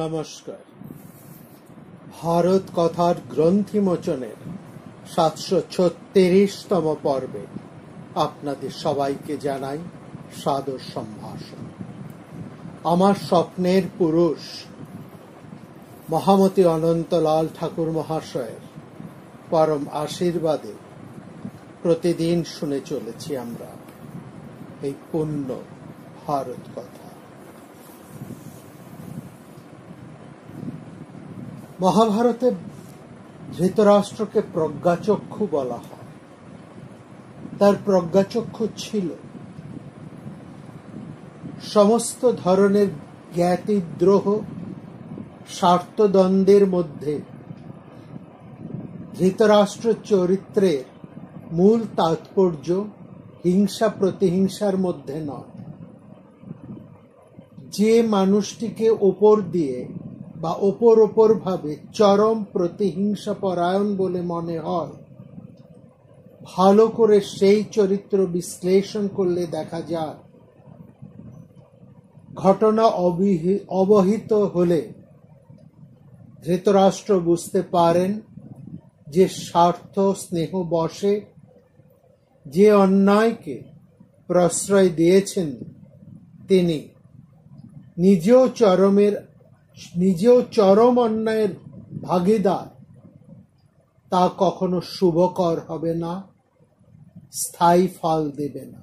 নমস্কার। ভারত কথার গ্রন্থিমোচনের 736তম পর্বে আপনাদের সবাইকে জানাই সাদর সম্ভাষণ। আমার স্বপ্নের পুরুষ মহামতি অনন্তলাল ঠাকুর মহাশয়ের পরম আশীর্বাদে প্রতিদিন শুনে চলেছি আমরা এই পূর্ণ ভারত কথা। মহাভারতে ধৃতরাষ্ট্রকে প্রজ্ঞাচক্ষু বলা হয়। তার প্রজ্ঞাচক্ষু ছিল সমস্ত ধরনের জ্ঞাতিদ্রোহ, স্বার্থদ্বন্দ্বের মধ্যে ধৃতরাষ্ট্র চরিত্রের মূল তাৎপর্য হিংসা প্রতিহিংসার মধ্যে নয়। যে মানুষটিকে ওপর দিয়ে বা ওপর ভাবে চরম প্রতিহিংসা পরায়ণ বলে মনে হয়, ভালো করে সেই চরিত্র বিশ্লেষণ করলে দেখা যায় ঘটনা অবহিত হলে ধৃতরাষ্ট্র বুঝতে পারেন যে স্বার্থ স্নেহ বশে যে অন্যায়কে প্রশ্রয় দিয়েছেন তিনি নিজেও চরম অন্যায়ের ভাগীদার। তা কখনো শুভকর হবে না, স্থায়ী ফল দেবে না।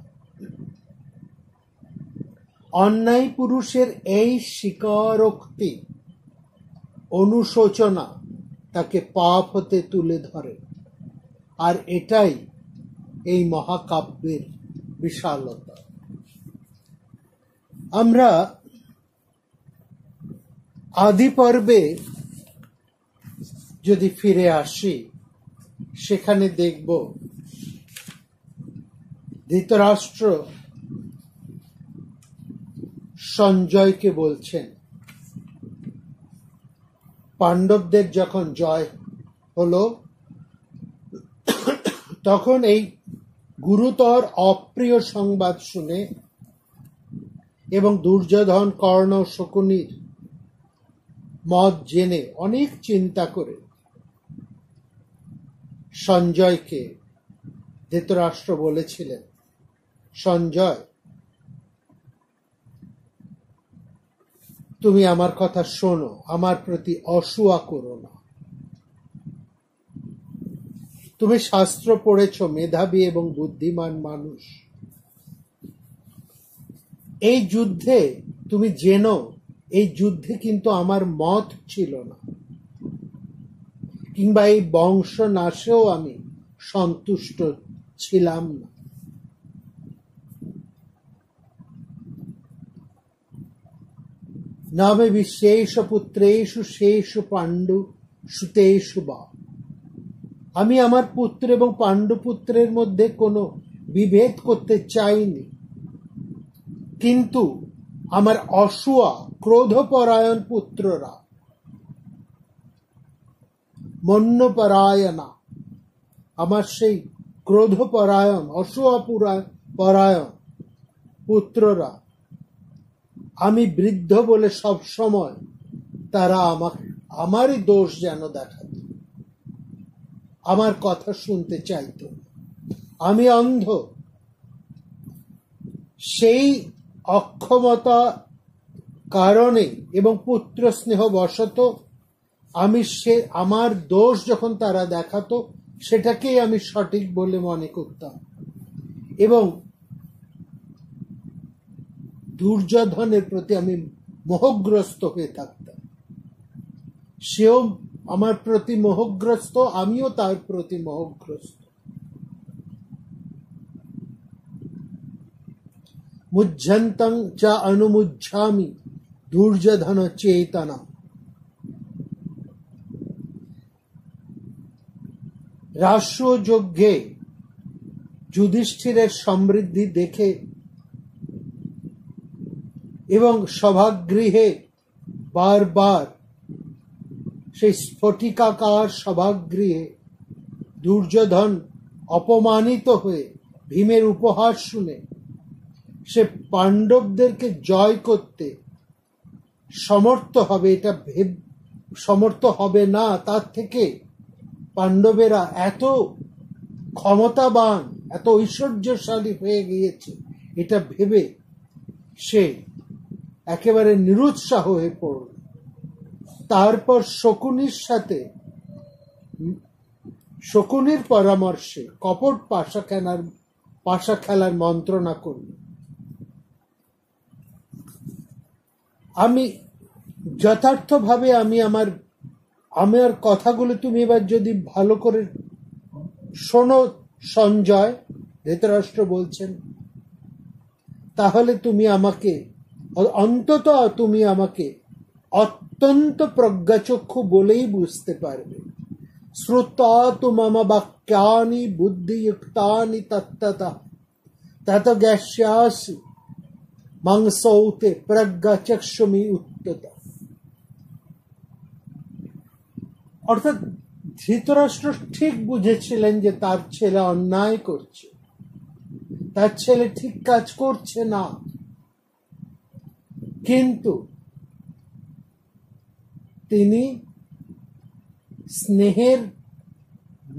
অন্যায় পুরুষের এই স্বীকারোক্তি অনুশোচনা তাকে পাপ হতে তুলে ধরে, আর এটাই এই মহাকাব্যের বিশালতা। আমরা আদি পর্বে যদি ফিরে আসি, সেখানে দেখব ধৃতরাষ্ট্র সঞ্জয়কে বলছেন, পাণ্ডবদের যখন জয় হলো তখন এই গুরুতর অপ্রিয় সংবাদ শুনে এবং দুর্যোধন, কর্ণ, শকুনির মত জেনে অনেক চিন্তা করে সঞ্জয়কে ধৃতরাষ্ট্র বলেছিলেন, সঞ্জয়, তুমি আমার কথা শোনো, আমার প্রতি অসূয়া করো না। তুমি শাস্ত্র পড়েছ, মেধাবী এবং বুদ্ধিমান মানুষ। এই যুদ্ধে তুমি জেনো, এই যুদ্ধে কিন্তু আমার মত ছিল না, কিংবা এই বংশ নাশেও আমি সন্তুষ্ট ছিলাম না। নামে বিশ্বেষু পুত্রেষু শেষু পাণ্ডু সুতেষু বা। আমি আমার পুত্র এবং পাণ্ডুপুত্রের মধ্যে কোনো বিভেদ করতে চাইনি, কিন্তু আমার অসূয়া ক্রোধপরায়ণ পুত্ররা, মন্যপরায়ণা, আমার সেই ক্রোধপরায়ণ অসূয়া পরায়ণ পুত্ররা, আমি বৃদ্ধ বলে সব সময় তারা আমারই দোষ যেন দেখাত, আমার কথা শুনতে চাইত। আমি অন্ধ, সেই অক্ষমতা কারণে এবং পুত্র স্নেহ বশত আমার দোষ যখন তারা দেখাতো, সেটাকেই আমি সঠিক বলে মনে করতাম এবং দুর্যোধনের প্রতি আমি মোহগ্রস্ত হয়ে থাকতাম। সেও আমার প্রতি মোহগ্রস্ত, আমিও তার প্রতি মোহগ্রস্ত। মুহ্যন্তং চ অনুমুহ্যামি দুর্যোধন চেতনা। রাষ্ট্রযজ্ঞে যুধিষ্ঠিরের সমৃদ্ধি দেখে এবং সভাগৃহে বারবার সেই স্ফটিকাকার সভাগৃহে দুর্যোধন অপমানিত হয়ে ভীমের উপহাস শুনে সে পাণ্ডবদেরকে জয় করতে সমর্থ হবে, এটা সমর্থ হবে না, তার থেকে পাণ্ডবেরা এত ক্ষমতাবান, এত ঐশ্বর্যশালী হয়ে গিয়েছে, এটা ভেবে সে একেবারে নিরুৎসাহ হয়ে পড়ল। তারপর শকুনির পরামর্শে কপট পাশা খেলার মন্ত্রণা করল। আমি যথার্থভাবে আমার কথাগুলো তুমি এবার যদি ভালো করে শোনো সঞ্জয়, ধৃতরাষ্ট্র বলছেন, তাহলে তুমি আমাকে অত্যন্ত প্রজ্ঞাচক্ষু বলেই বুঝতে পারবে। শ্রুতা তু মম বাক্যানি বুদ্ধিযুক্তানি তত্ততঃ তত জ্ঞাস্যাসি মাংসৌতে প্রজ্ঞাচক্ষুমি উত্তত। অর্থাৎ ধৃতরাষ্ট্র ঠিক বুঝেছিলেন যে তার ছেলে অন্যায় করছে, তার ছেলে ঠিক কাজ করছে না, কিন্তু তিনি স্নেহের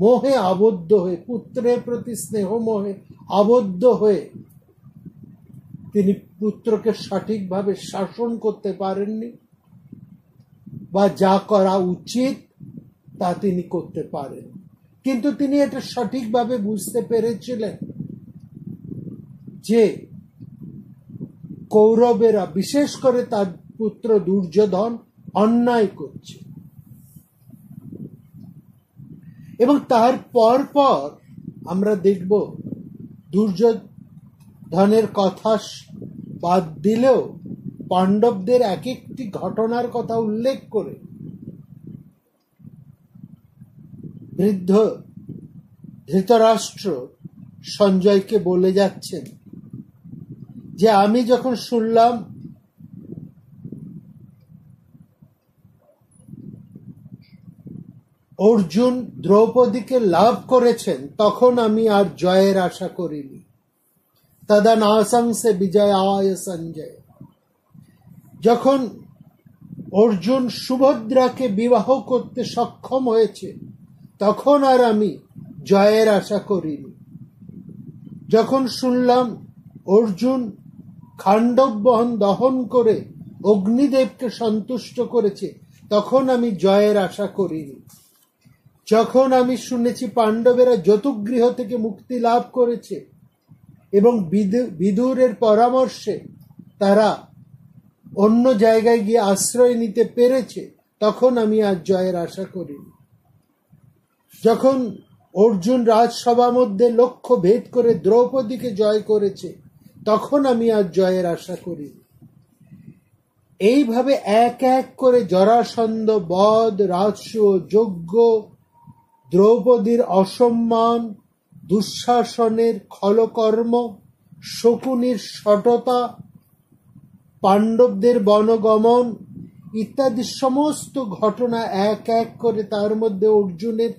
মোহে আবদ্ধ হয়ে, পুত্রের প্রতি স্নেহ মোহে আবদ্ধ হয়ে তিনি পুত্রকে সঠিকভাবে শাসন করতে পারেননি, বা যা করা উচিত তা তিনি করতে পারেন। কিন্তু তিনি এটা সঠিকভাবে বুঝতে পেরেছিলেন যে কৌরবেরা, বিশেষ করে তার পুত্র দুর্যোধন, অন্যায় করছে। এবং তার পর আমরা দেখব দুর্যোধনের কথা বাদ দিলেও পাণ্ডবদের এক একটি ঘটনার কথা উল্লেখ করে বৃদ্ধ ধৃতরাষ্ট্র সঞ্জয়কে বলে যাচ্ছেন যে আমি যখন শুনলাম অর্জুন দ্রৌপদীকে লাভ করেছেন, তখন আমি আর জয়ের আশা করিনি। তদা নাশংসে বিজয়ায় সঞ্জয়। যখন অর্জুন সুভদ্রাকে বিবাহ করতে সক্ষম হয়েছে, তখন আর আমি জয়ের আশা করিনি। যখন শুনলাম অর্জুন খাণ্ডব দহন করে অগ্নিদেবকে সন্তুষ্ট করেছে, তখন আমি জয়ের আশা করিনি। যখন আমি শুনেছি পাণ্ডবেরা যতুগৃহ থেকে মুক্তি লাভ করেছে এবং বিদুরের পরামর্শে তারা অন্য জায়গায় গিয়ে আশ্রয় নিতে পেরেছে, তখন আমি আর জয়ের আশা করিনি। যখন অর্জুন রাজসভা মধ্যে লক্ষ্য ভেদ করে দ্রৌপদীকে জয় করেছে, তখন আমি আর জয়ের আশা করিনি। এইভাবে এক এক করে জরাসন্ধ বধ, রাজসূয় যজ্ঞ, দ্রৌপদীর অসম্মান, দুঃশাসনের খলকর্ম, শকুনির শঠতা, পাণ্ডবদের বনগমন ইত্যাদি সমস্ত ঘটনা এক এক করে, তার মধ্যে অর্জুনের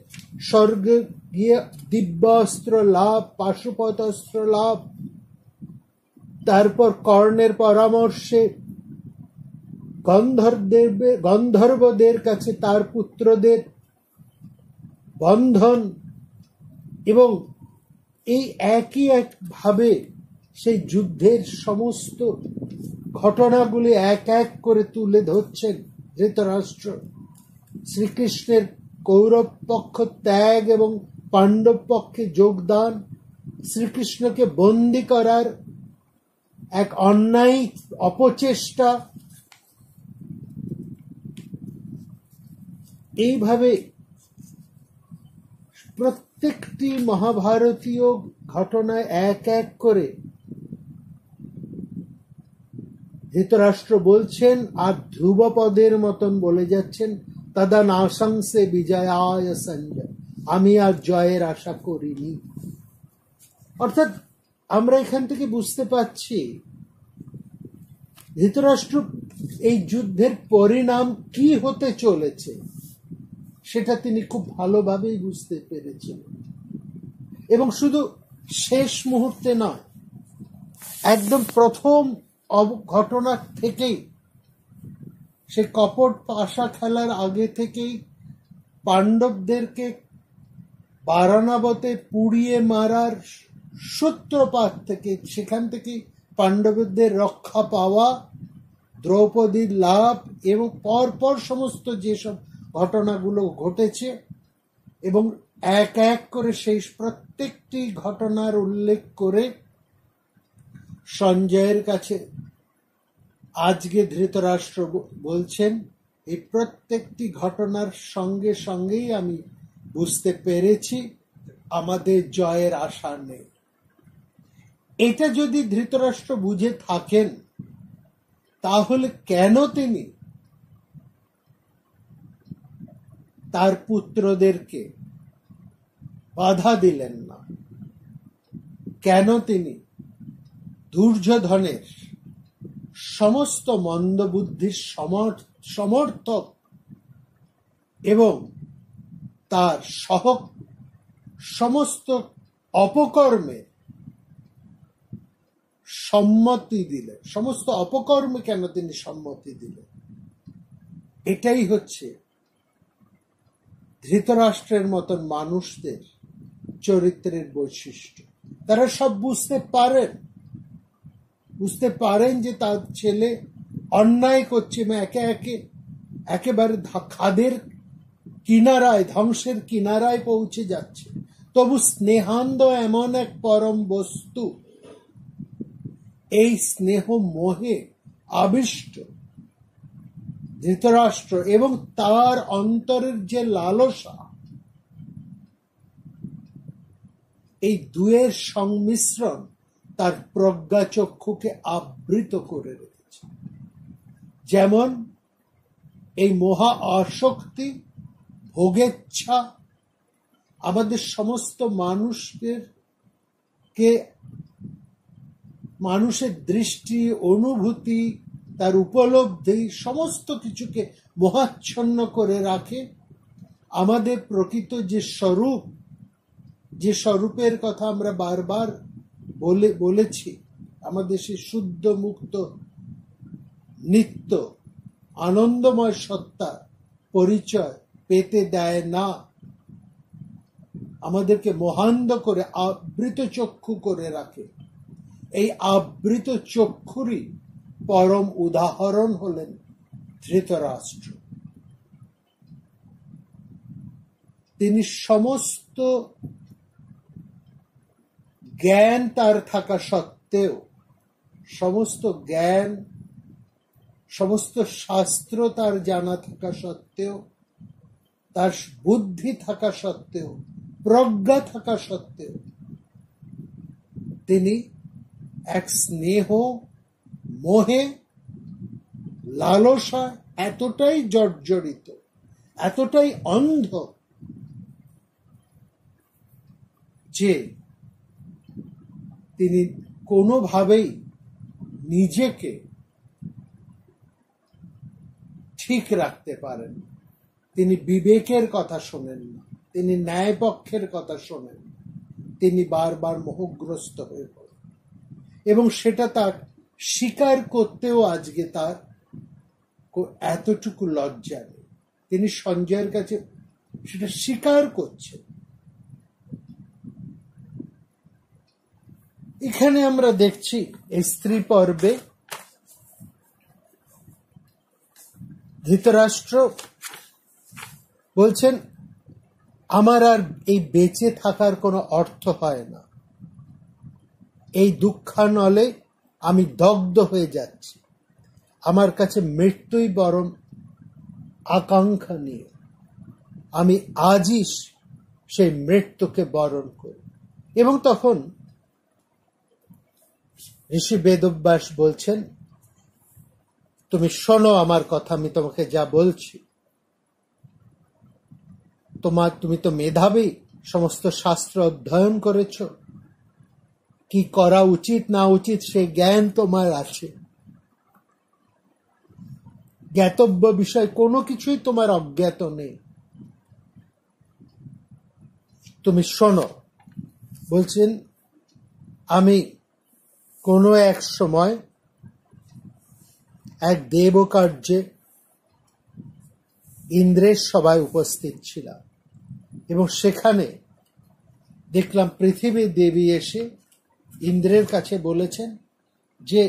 স্বর্গে গিয়ে দিব্যাস্ত্র লাভ, পাশুপতাস্ত্র লাভ, তারপর কর্ণের পরামর্শে গন্ধর্বদের কাছে তার পুত্রদের বন্ধন, এবং এই একই একভাবে সেই যুদ্ধের সমস্ত ঘটনাগুলি এক এক করে তুলে ধরছেন ধৃতরাষ্ট্র। শ্রীকৃষ্ণের কৌরব পক্ষ ত্যাগ এবং পাণ্ডব পক্ষে যোগদান, শ্রীকৃষ্ণকে বন্দী করার এক অন্যায় অপচেষ্টা, এইভাবে প্রত্যেকটি মহাভারতীয় ঘটনায় এক এক করে ধৃতরাষ্ট্র বলছেন, আর ধ্রুবপদের মতন বলে যাচ্ছেন, তদা নাশংসে বিজয়ায় সঞ্জয়, আমি আর জয়ের আশা করিনি। অর্থাৎ আমরা এখান থেকে বুঝতে পাচ্ছি ধৃতরাষ্ট্র এই যুদ্ধের পরিণাম কি হতে চলেছে সেটা তিনি খুব ভালোভাবেই বুঝতে পেরেছিলেন। এবং শুধু শেষ মুহূর্তে নয়, একদম প্রথম ঘটনা থেকেই সে কপট পাশা খেলার আগে থেকেই পাণ্ডবদেরকে বারানাবতে পুড়িয়ে মারার সূত্রপাত থেকে, সেখান থেকে পাণ্ডবদের রক্ষা পাওয়া, দ্রৌপদীর লাভ এবং পরপর সমস্ত যেসব ঘটনাগুলো ঘটেছে, এবং এক এক করে সেই প্রত্যেকটি ঘটনার উল্লেখ করে সঞ্জয়ের কাছে আজকে ধৃতরাষ্ট্র বলছেন, এই প্রত্যেকটি ঘটনার সঙ্গে সঙ্গেই আমি বুঝতে পেরেছি আমাদের জয়ের আশা নেই। এটা যদি ধৃতরাষ্ট্র বুঝে থাকেন, তাহলে কেন তিনি তার পুত্রদেরকে বাধা দিলেন না? কেন তিনি দুর্যোধনের সমস্ত মন্দবুদ্ধির সমর্থক এবং তার সমস্ত অপকর্মে সম্মতি দিলেন? সমস্ত অপকর্মে কেন তিনি সম্মতি দিলেন? এটাই হচ্ছে ধৃতরাষ্ট্রের মতন মানুষদের চরিত্রের বৈশিষ্ট্য। তারা সব বুঝতে পারেন যে তার ছেলে অন্যায় করছে, একেবারে খাদের কিনারায়, ধ্বংসের কিনারায় পৌঁছে যাচ্ছে। তবু স্নেহান্ধ এমন এক পরম বস্তু, এই স্নেহ মোহে আবিষ্ট ধৃতরাষ্ট্র এবং তার অন্তরের যে লালসা, এই দুয়ের সংমিশ্রণ তার প্রজ্ঞাচক্ষুকে আবৃত করে রেখেছে। যেমন এই মহা আসক্তি, ভোগেচ্ছা আমাদের সমস্ত মানুষের দৃষ্টি, অনুভূতি, তার উপলব্ধি সমস্ত কিছুকে মোহাচ্ছন্ন করে রাখে। আমাদের প্রকৃত যে স্বরূপের কথা আমরা বারবার বলেছি, আমাদের সে শুদ্ধ মুক্ত নিত্য আনন্দময় সত্তা পরিচয় পেতে দেয় না, আমাদেরকে মোহান্ধ করে আবৃত চক্ষু করে রাখে। এই আবৃত চক্ষুরই পরম উদাহরণ হলেন ধৃতরাষ্ট্র। তিনি সমস্ত জ্ঞান তার থাকা সত্ত্বেও, সমস্ত জ্ঞান, সমস্ত শাস্ত্র তার জানা থাকা সত্ত্বেও, তার বুদ্ধি থাকা সত্ত্বেও, প্রজ্ঞা থাকা সত্ত্বেও তিনি এক স্নেহ মোহে লালসা এতটাই জর্জরিত, এতটাই অন্ধ যে তিনি কোনোভাবেই নিজেকে ঠিক রাখতে পারেন। তিনি বিবেকের কথা শোনেন না, তিনি ন্যায় পক্ষের কথা শোনেন, তিনি বারবার মোহগ্রস্ত হয়ে পড়েন এবং সেটা তার স্বীকার করতেও আজকে তার এতটুকু লজ্জা নেই। তিনি সঞ্জয়ের কাছে সেটা স্বীকার করছেন। এখানে আমরা দেখছি এই স্ত্রী পর্বে ধৃতরাষ্ট্র বলছেন, আমার আর এই বেঁচে থাকার কোনো অর্থ হয় না, এই দুঃখানলে আমি দগ্ধ হয়ে যাচ্ছি, আমার কাছে মৃত্যুই বরং আকাঙ্ক্ষা নিয়ে, আমি আজই সেই মৃত্যুকে বরণ করি। এবং তখন ঋষি বেদব্যাস বলছেন, তুমি শোনো আমার কথা, আমি তোমাকে যা বলছি। তুমি তো মেধাবী, সমস্ত শাস্ত্র অধ্যয়ন করেছ, কি করা উচিত না উচিত সেই জ্ঞান তোমার আছে, জ্ঞাতব্য বিষয় কোনো কিছুই তোমার অজ্ঞাত নেই। তুমি শোনো। বলছেন, আমি কোনো এক সময় এক দেবকার্যে ইন্দ্রের সভায় উপস্থিত ছিলাম এবং সেখানে দেখলাম পৃথিবী দেবী এসে ইন্দ্রের কাছে বলেছেন যে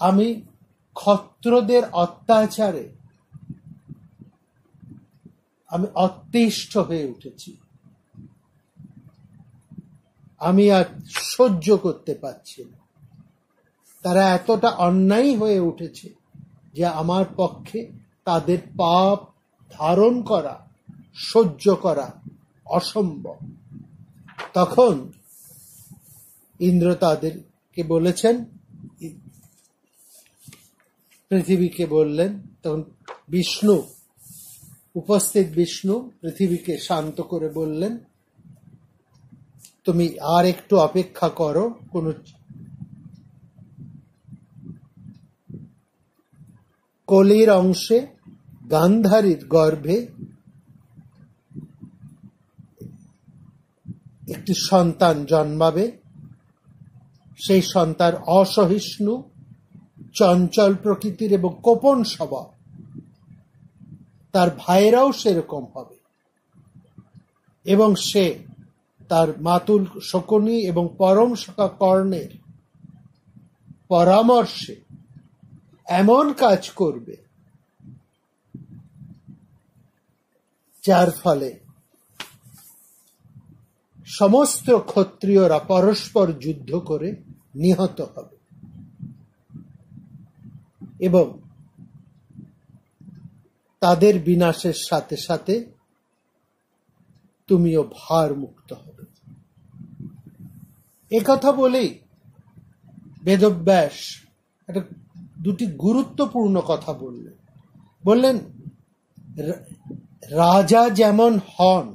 আমি ক্ষত্রদের অত্যাচারে আমি অতিষ্ঠ হয়ে উঠেছি, আমি আর সহ্য করতে পারছি না। তারা এতটা অন্যায় হয়ে উঠেছে যে আমার পক্ষে তাদের পাপ ধারণ করা, সহ্য করা অসম্ভব। তখন ইন্দ্র তাদেরকে বলেছেন, পৃথিবীকে বললেন, তখন বিষ্ণু উপস্থিত বিষ্ণু পৃথিবীকে শান্ত করে বললেন, তুমি আর একটু অপেক্ষা করো, কোন কলির অংশে গান্ধারীর গর্ভে একটি সন্তান জন্মাবে। সেই সন্তান অসহিষ্ণু, চঞ্চল প্রকৃতির এবং কোপন স্বভাব। তার ভাইরাও সেরকম হবে এবং সে তার মাতুল শকুনি এবং পরম সখা কর্ণের পরামর্শে এমন কাজ করবে যার ফলে সমস্ত ক্ষত্রিয়রা পরস্পর যুদ্ধ করে নিহত হবে এবং তাদের বিনাশের সাথে সাথে তুমিও ভার মুক্ত হবে। একথা বলেই বেদব্যাস একটা দুটি গুরুত্বপূর্ণ কথা বললেন, রাজা যেমন হন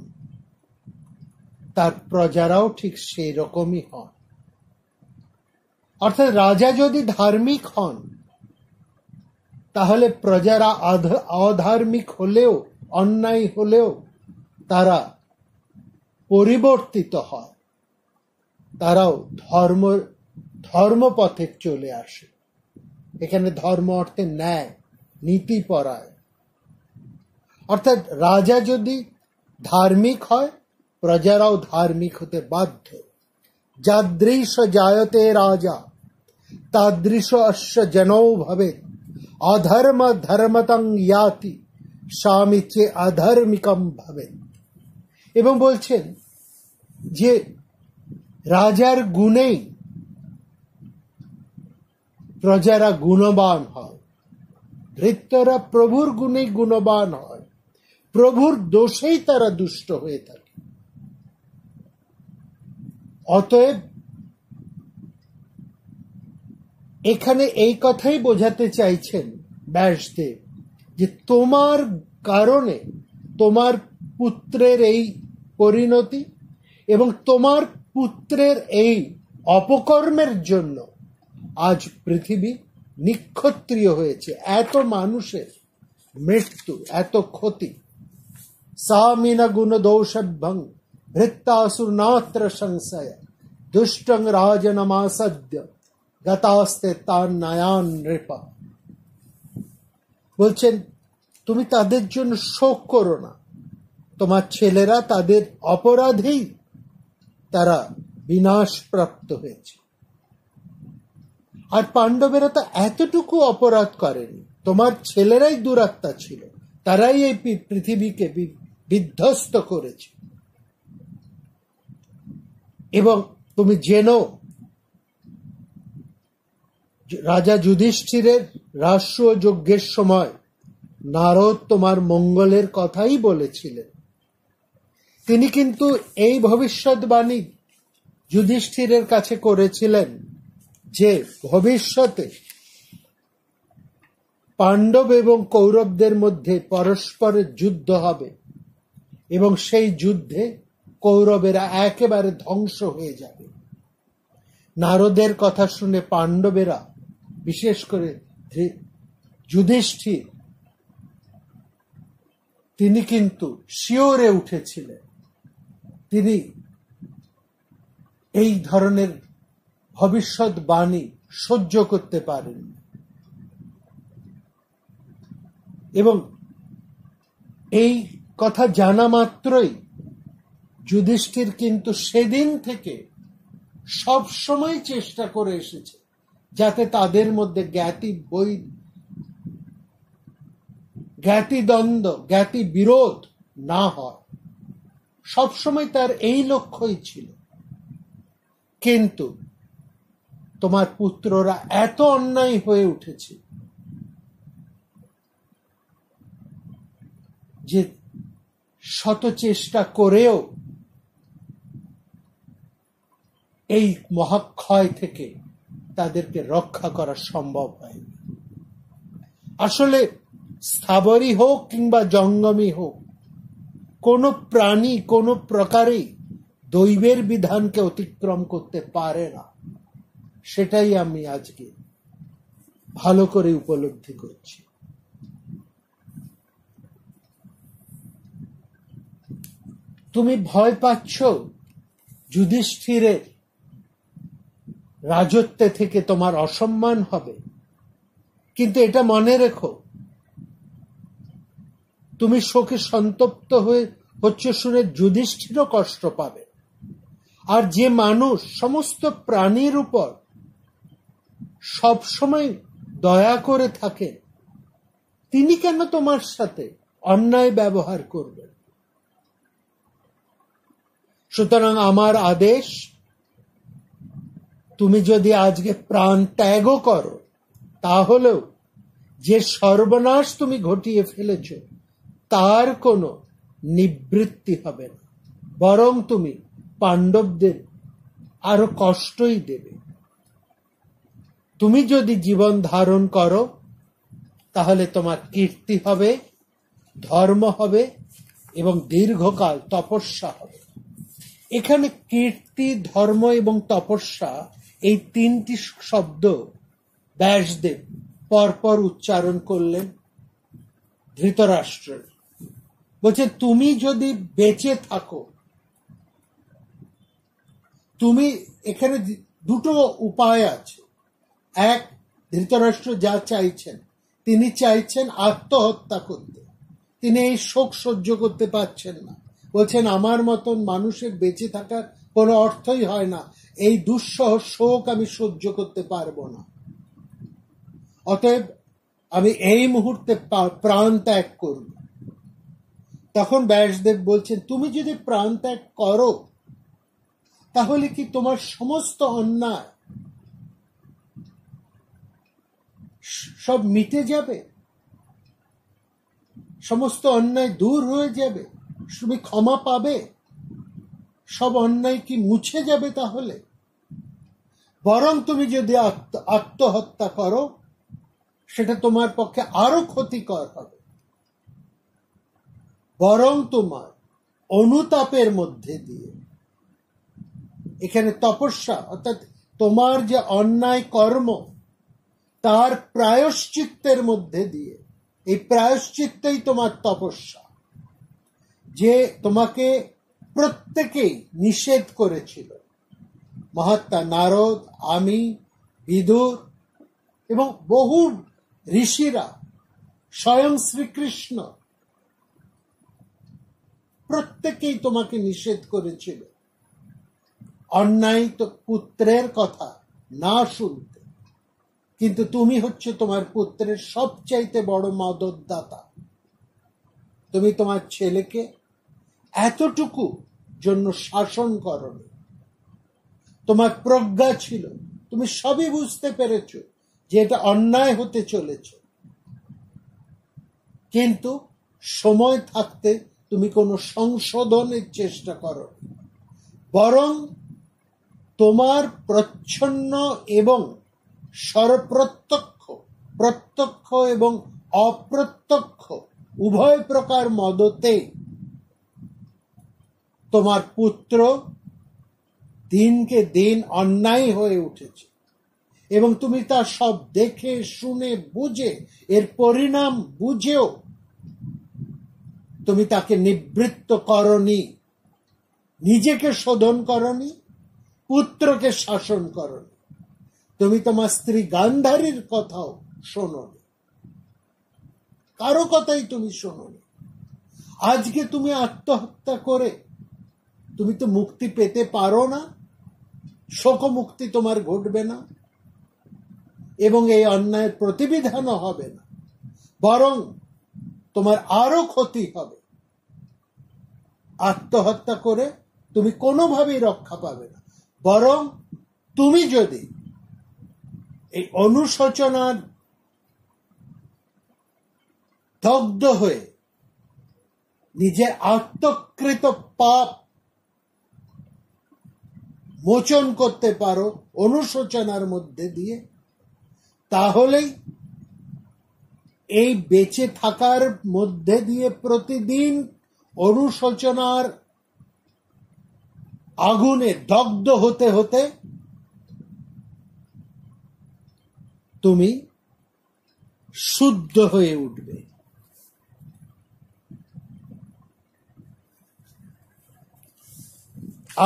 তার প্রজারাও ঠিক সেই রকমই হন। অর্থাৎ রাজা যদি ধার্মিক হন তাহলে প্রজারা অধার্মিক হলেও, অন্যায় হলেও তারা পরিবর্তিত হয়, তারাও ধর্মপথে চলে আসে। এখানে ধর্ম অর্থে ন্যায়, নীতিপরায়ণ। অর্থাৎ রাজা যদি ধার্মিক হয় প্রজারাও ধার্মিক হতে বাধ্য। যাদৃশ জায়তে রাজা তাদৃশ অশ্ব জনৌ ভবেৎ, অধর্ম ধর্মতং ইয়াতি স্বামীচে অধর্মিকম ভবেৎ। এবং বলছেন যে রাজার গুণেই প্রজারা গুণবান হয়, ভৃত্যরা প্রভুর গুণেই গুণবান হয়, প্রভুর দোষেই তারা দুষ্ট হয়ে থাকে। অতএব এখানে এই কথাই বোঝাতে চাইছেন ব্যাসদেব যে তোমার কারণে তোমার পুত্রের এই পরিণতি এবং তোমার পুত্রের এই অপকর্মের জন্য আজ পৃথিবী নিক্ষত্রিয় হয়েছে। এত মানুষের মৃত্যু, এত ক্ষতি। সামিনা গুণ দোষভ্যং ভৃত্তাসুর নাত্র সংশয় দুষ্টং রাজনমাসদ্য গতাস্তে তার নয়ান নৃপা। বলছেন তুমি তাদের জন্য শোক করো না, তোমার ছেলেরা তাদের অপরাধেই তারা বিনাশ প্রাপ্ত হয়েছে। আর পাণ্ডবেরা তো এতটুকু অপরাধ করেনি, তোমার ছেলেরাই দুরাত্মা ছিল, তারাই এই পৃথিবীকে বিধ্বস্ত করেছে। এবং তুমি জেনো রাজা যুধিষ্ঠিরের রাষ্ট্র যজ্ঞের সময় নারদ তোমার মঙ্গলের কথাই বলেছিলেন। তিনি কিন্তু এই ভবিষ্যৎবাণী যুধিষ্ঠিরের কাছে করেছিলেন যে ভবিষ্যতে পাণ্ডব এবং কৌরবদের মধ্যে পরস্পরের যুদ্ধ হবে এবং সেই যুদ্ধে কৌরবেরা একেবারে ধ্বংস হয়ে যাবে। নারদের কথা শুনে পাণ্ডবেরা, বিশেষ করে যুধিষ্ঠির, তিনি কিন্তু শিওরে উঠেছিলেন। তিনি এই ধরনের ভবিষ্যৎবাণী সহ্য করতে পারেন এবং এই কথা জানা মাত্রই যুধিষ্ঠির কিন্তু সেদিন থেকে সব সময় চেষ্টা করে এসেছে যাতে তাদের মধ্যে জ্ঞাতিদ্বন্দ্ব জ্ঞাতি বিরোধ না হয়। সবসময় তার এই লক্ষ্যই ছিল। কিন্তু তোমার পুত্ররা এত অন্যায় হয়ে উঠেছে যে শত চেষ্টা করেও এই মহাক্ষয় থেকে তাদেরকে রক্ষা করা সম্ভব হয়নি। আসলে স্থাবরই হোক কিংবা জঙ্গমই হোক, কোন প্রাণী কোন প্রকারেই দৈবের বিধানকে অতিক্রম করতে পারে না। সেটাই আমি আজকে ভালো করে উপলব্ধি করছি। তুমি ভয় পাচ্ছ যুধিষ্ঠিরের রাজত্বে থেকে তোমার অসম্মান হবে, কিন্তু এটা মনে রেখো, তুমি শোকে সন্তপ্ত হচ্ছে শুনে যুধিষ্ঠিরও কষ্ট পাবে। আর যে মানুষ সমস্ত প্রাণীর উপর সবসময় দয়া করে থাকে, তিনি কেন তোমার সাথে অন্যায় ব্যবহার করবেন? সুতরাং আমার আদেশ, তুমি যদি আজকে প্রাণ ত্যাগও করো, তাহলেও যে সর্বনাশ তুমি ঘটিয়ে ফেলেছ তার কোনো নিবৃত্তি হবে না, বরং তুমি পাণ্ডবদের আরো কষ্টই দেবে। তুমি যদি জীবন ধারণ করো তাহলে তোমার কীর্তি হবে, ধর্ম হবে এবং দীর্ঘকাল তপস্যা হবে। এখানে কীর্তি, ধর্ম এবং তপস্যা এই তিনটি শব্দ ব্যাসদেব পরপর উচ্চারণ করলেন ধৃতরাষ্ট্রের। বলছে, তুমি যদি বেঁচে থাকো, তুমি এখানে দুটো উপায় আছে। এক, ধৃতরাষ্ট্র যা চাইছেন, তিনি চাইছেন আত্মহত্যা করতে। তিনি এই শোক সহ্য করতে পারছেন না। বলছেন, আমার মতন মানুষের বেঁচে থাকার কোনো অর্থই হয় না, এই দুঃসহ শোক আমি সহ্য করতে পারবো না, অতএব আমি এই মুহূর্তে প্রাণ ত্যাগ করব। তখন ব্যাসদেব বলছেন, তুমি যদি প্রাণ ত্যাগ করো তাহলে কি তোমার সমস্ত অন্যায় সব মিটে যাবে? সমস্ত অন্যায় দূর হয়ে যাবে? তুমি ক্ষমা পাবে? সব অন্যায় কি মুছে যাবে? তাহলে বরং তুমি যদি আত্মহত্যা করো, সেটা তোমার পক্ষে আরো ক্ষতিকর হবে। বরং তোমার অনুতাপের মধ্যে দিয়ে, এখানে তপস্যা অর্থাৎ তোমার যে অন্যায় কর্ম তার প্রায়শ্চিত্তের মধ্যে দিয়ে, এই প্রায়শ্চিত্তই তোমার তপস্যা, যে তোমাকে প্রত্যেকেই নিষেধ করেছিল। মহাত্মা নারদ, আমি, বিদুর এবং বহু ঋষিরা, স্বয়ং শ্রীকৃষ্ণ প্রত্যেকেই তোমাকে নিষেধ করেছিল অন্যায় তো পুত্রের কথা না শুনতে। কিন্তু তুমি হচ্ছে তোমার পুত্রের সবচাইতে বড় মদতদাতা। তুমি তোমার ছেলেকে এতটুকু জন্য শাসন করনি। তোমার প্রজ্ঞা ছিল, তুমি সবই বুঝতে পেরেছ যে এটা অন্যায় হতে চলেছে, কিন্তু সময় থাকতে তুমি কোনো সংশোধনের চেষ্টা করো, বরং তোমার প্রচ্ছন্ন এবং প্রত্যক্ষ এবং অপ্রত্যক্ষ উভয় প্রকার মদতে তোমার পুত্র দিনকে দিন অন্যায় হয়ে উঠেছে, এবং তুমি তা সব দেখে শুনে বুঝে, এর পরিণাম বুঝেও তুমি তাকে নিবৃত্ত করনি, নিজেকে শোধন করনি, পুত্রকে শাসন করনি। তুমি তোমার স্ত্রী গান্ধারীর কথাও শোনোনি, কারো কথাই তুমি শোনোনি। আজকে তুমি আত্মহত্যা করে তুমি তো মুক্তি পেতে পারো না, শোক মুক্তি তোমার ঘটবে না, এবং এই অন্যায়ের প্রতিবিধানও হবে না, বরং তোমার আরো ক্ষতি হবে। আত্মহত্যা করে তুমি কোনোভাবেই রক্ষা পাবে না, বরং তুমি যদি এই অনুশোচনার দগ্ধ হয়ে নিজের আত্মকৃত পাপ মোচন করতে পারো অনুশোচনার মধ্যে দিয়ে, তাহলেই এই বেঁচে থাকার মধ্যে দিয়ে প্রতিদিন অনুশোচনার আগুনে দগ্ধ হতে হতে তুমি শুদ্ধ হয়ে উঠবে।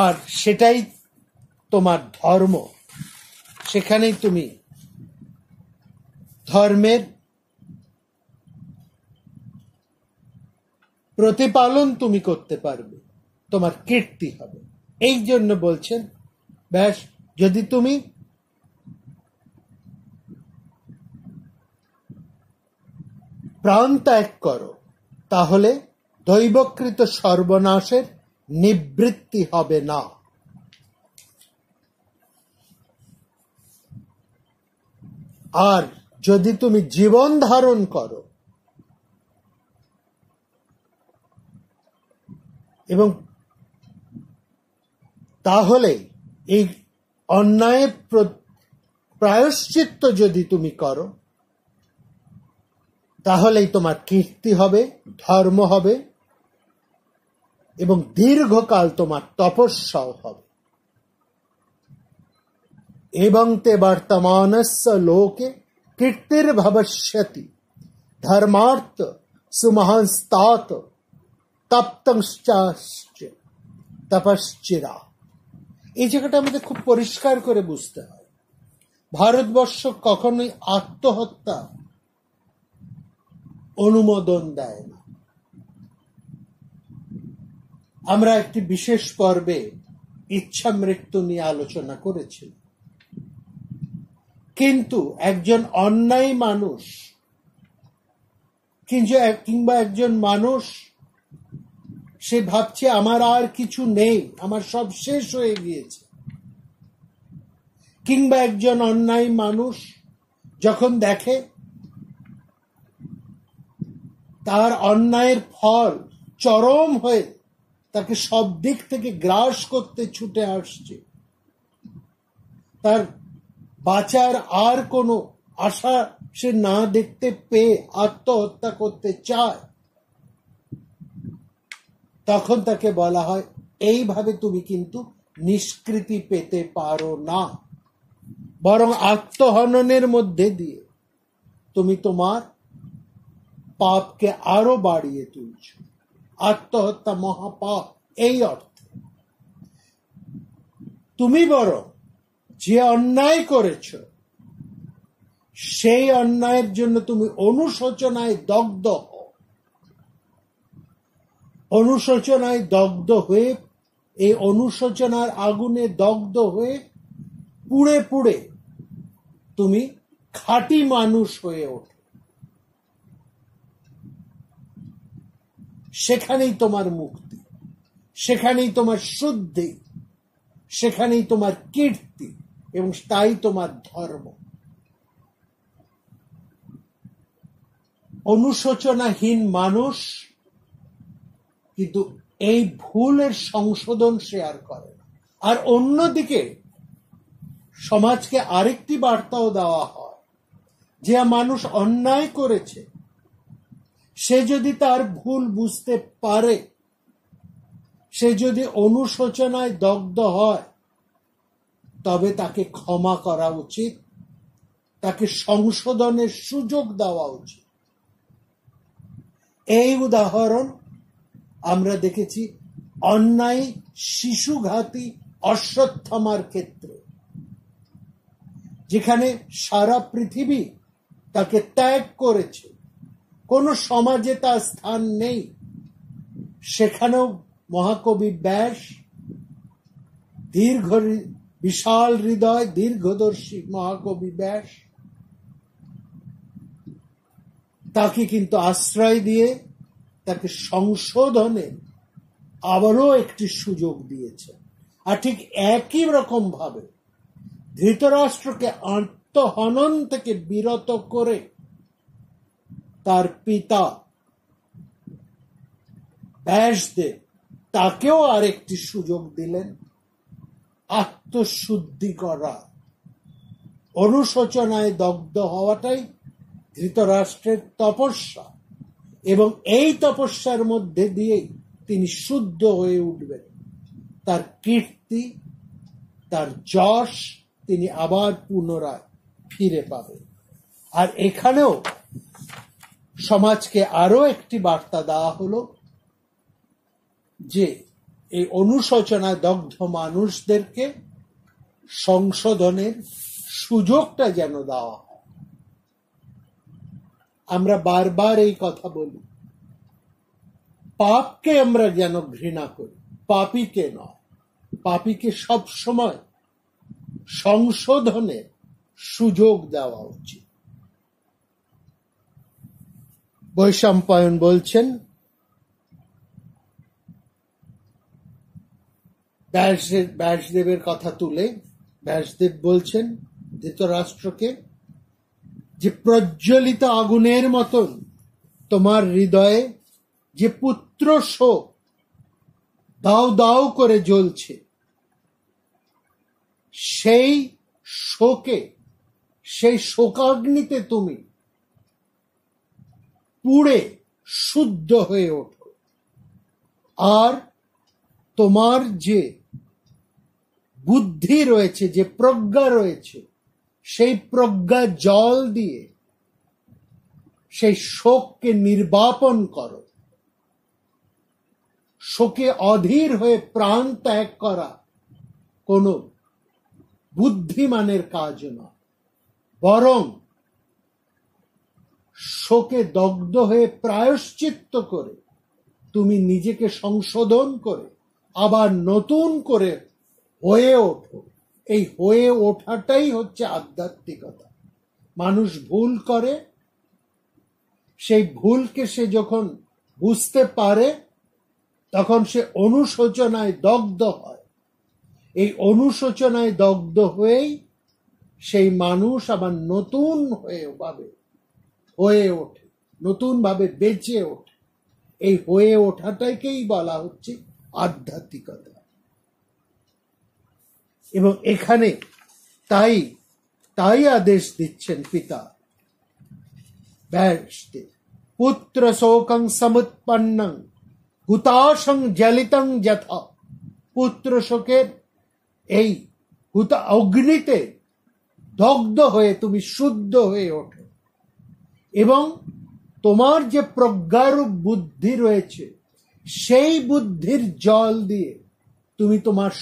আর সেটাই তোমার ধর্ম, সেখানেই তুমি ধর্মের প্রতিপালন তুমি করতে পারবে, তোমার কীর্তি হবে। এই জন্য বলছেন, ব্যাস যদি তুমি প্রাণ ত্যাগ করো তাহলে দৈবকৃত সর্বনাশের নিবৃত্তি হবে না। আর যদি তুমি জীবন ধারণ করো এবং তাহলে এই অন্যায়ের প্রায়শ্চিত্ত যদি তুমি করো, তাহলেই তোমার কীর্তি হবে, ধর্ম হবে, এবং দীর্ঘকাল তোমার তপস্যাও হবে। এবং তে বর্তমানস্য লোকে কীর্তির্ভবিষ্যতি ধর্মার্থ সুমহান্স্তাৎ তপ্তশ্চাশ্চ তপশ্চিরা। এই জায়গাটা আমাদের খুব পরিষ্কার করে বুঝতে হয়। ভারতবর্ষ কখনোই আত্মহত্যা অনুমোদন দেয় না। আমরা একটি বিশেষ পর্বে ইচ্ছা মৃত্যু নিয়ে আলোচনা করেছি, কিন্তু একজন অন্যায় মানুষ কিংবা একজন মানুষ সে ভাবছে আমার আর কিছু নেই, আমার সব শেষ হয়ে গিয়েছে, কিংবা একজন অন্যায় মানুষ যখন দেখে তার অন্যায়ের ফল চরম হয়ে তাকে সব দিক থেকে গ্রাস করতে ছুটে আসছে, তার বাঁচার আর কোনো আশা সে না দেখতে পেয়ে আত্মহত্যা করতে চায়, তখন তাকে বলা হয় এইভাবে তুমি কিন্তু নিষ্কৃতি পেতে পারো না, বরং আত্মহননের মধ্যে দিয়ে তুমি তোমার পাপকে আরো বাড়িয়ে তুলছ। আত্মহত্যা মহাপাপ এই অর্থে। তুমি বরং যে অন্যায় করেছ সেই অন্যায়ের জন্য তুমি অনুশোচনায় দগ্ধ হও। অনুশোচনায় দগ্ধ হয়ে, এই অনুশোচনার আগুনে দগ্ধ হয়ে পুড়ে পুড়ে তুমি খাঁটি মানুষ হয়ে ওঠো। সেখানেই তোমার মুক্তি, সেখানেই তোমার শুদ্ধি, সেখানেই তোমার কীর্তি, এবং তাই তোমার ধর্ম। অনুশোচনাহীন মানুষ কিন্তু এই ভুলের সংশোধন সে আর করে না। আর অন্যদিকে সমাজকে আরেকটি বার্তাও দেওয়া হয়, যে মানুষ অন্যায় করেছে সে যদি তার ভুল বুঝতে পারে, সে যদি অনুশোচনায় দগ্ধ হয়, তবে তাকে ক্ষমা করা উচিত, তাকে সংশোধনের সুযোগ দেওয়া উচিত। এই উদাহরণ আমরা দেখেছি অন্যায় শিশুঘাতী অশ্বত্থামার ক্ষেত্রে, যেখানে সারা পৃথিবী তাকে ত্যাগ করেছে, কোন সমাজে তার স্থান নেই, সেখানেও মহাকবি ব্যাস বিশাল হৃদয় দীর্ঘদর্শী মহাকবি ব্যাস তাকে কিন্তু আশ্রয় দিয়ে তাকে সংশোধনে আবারও একটি সুযোগ দিয়েছে। আর ঠিক একই রকম ভাবে ধৃতরাষ্ট্রকে আত্মহনন থেকে বিরত করে তার পিতা ব্যাসদেব তাকেও আরেকটি সুযোগ দিলেন আত্মশুদ্ধি করা। অনুশোচনায় দগ্ধ হওয়াটাই ধৃতরাষ্ট্রের তপস্যা, এবং এই তপস্যার মধ্যে দিয়েই তিনি শুদ্ধ হয়ে উঠবেন। তার কীর্তি, তার যশ তিনি আবার পুনরায় ফিরে পাবেন। আর এখানেও সমাজকে আরো একটি বার্তা দেওয়া হলো যে এই অনুশোচনায় দগ্ধ মানুষদেরকে সংশোধনের সুযোগটা যেন দেওয়া হয়। আমরা বারবার এই কথা বলি, পাপকে আমরা যেন ঘৃণা করি, পাপীকে নয়। পাপীকে সব সময় সংশোধনের সুযোগ দেওয়া উচিত। বৈশম্পায়ন বলছেন, ব্যাসদেবের কথা তুলে ব্যাসদেব বলছেন ধৃতরাষ্ট্রকে যে প্রজ্বলিত আগুনের মতন তোমার হৃদয়ে যে পুত্র শোক দাও দাও করে জ্বলছে, সেই শোকে, সেই শোকাগ্নিতে তুমি পুড়ে শুদ্ধ হয়ে ওঠো। আর তোমার যে বুদ্ধি রয়েছে, যে প্রজ্ঞা রয়েছে, সেই প্রজ্ঞা জল দিয়ে সেই শোককে নির্বাপন করো। শোকে অধীর হয়ে প্রাণ ত্যাগ করা কোনো বুদ্ধিমানের কাজ নয়, বরং শোকে দগ্ধ হয়ে প্রায়শ্চিত্ত করে তুমি নিজেকে সংশোধন করে আবার নতুন করে হয়ে ওঠো। এই হয়ে ওঠাটাই হচ্ছে আধ্যাত্মিকতা। মানুষ ভুল করে, সেই ভুলকে সে যখন বুঝতে পারে তখন সে অনুশোচনায় দগ্ধ হয়। এই অনুশোচনায় দগ্ধ হয়েই সেই মানুষ আবার নতুন হয়ে ওঠে, নতুন ভাবে বেঁচে ওঠে। এই হয়ে ওঠাটাকেই বলা হচ্ছে আধ্যাত্মিকতা। এবং এখানে তাই আদেশ দিচ্ছেন পিতা ব্যাসদেব, পুত্র শোকং সমুৎপন্নং হুতাশং জ্বলিতং যথা। পুত্র শোকের এই অগ্নিতে দগ্ধ হয়ে তুমি শুদ্ধ হয়ে ওঠো, এবং তোমার যে প্রজ্ঞারূপ বুদ্ধি রয়েছে সেই বুদ্ধির জল দিয়ে তুমি তোমার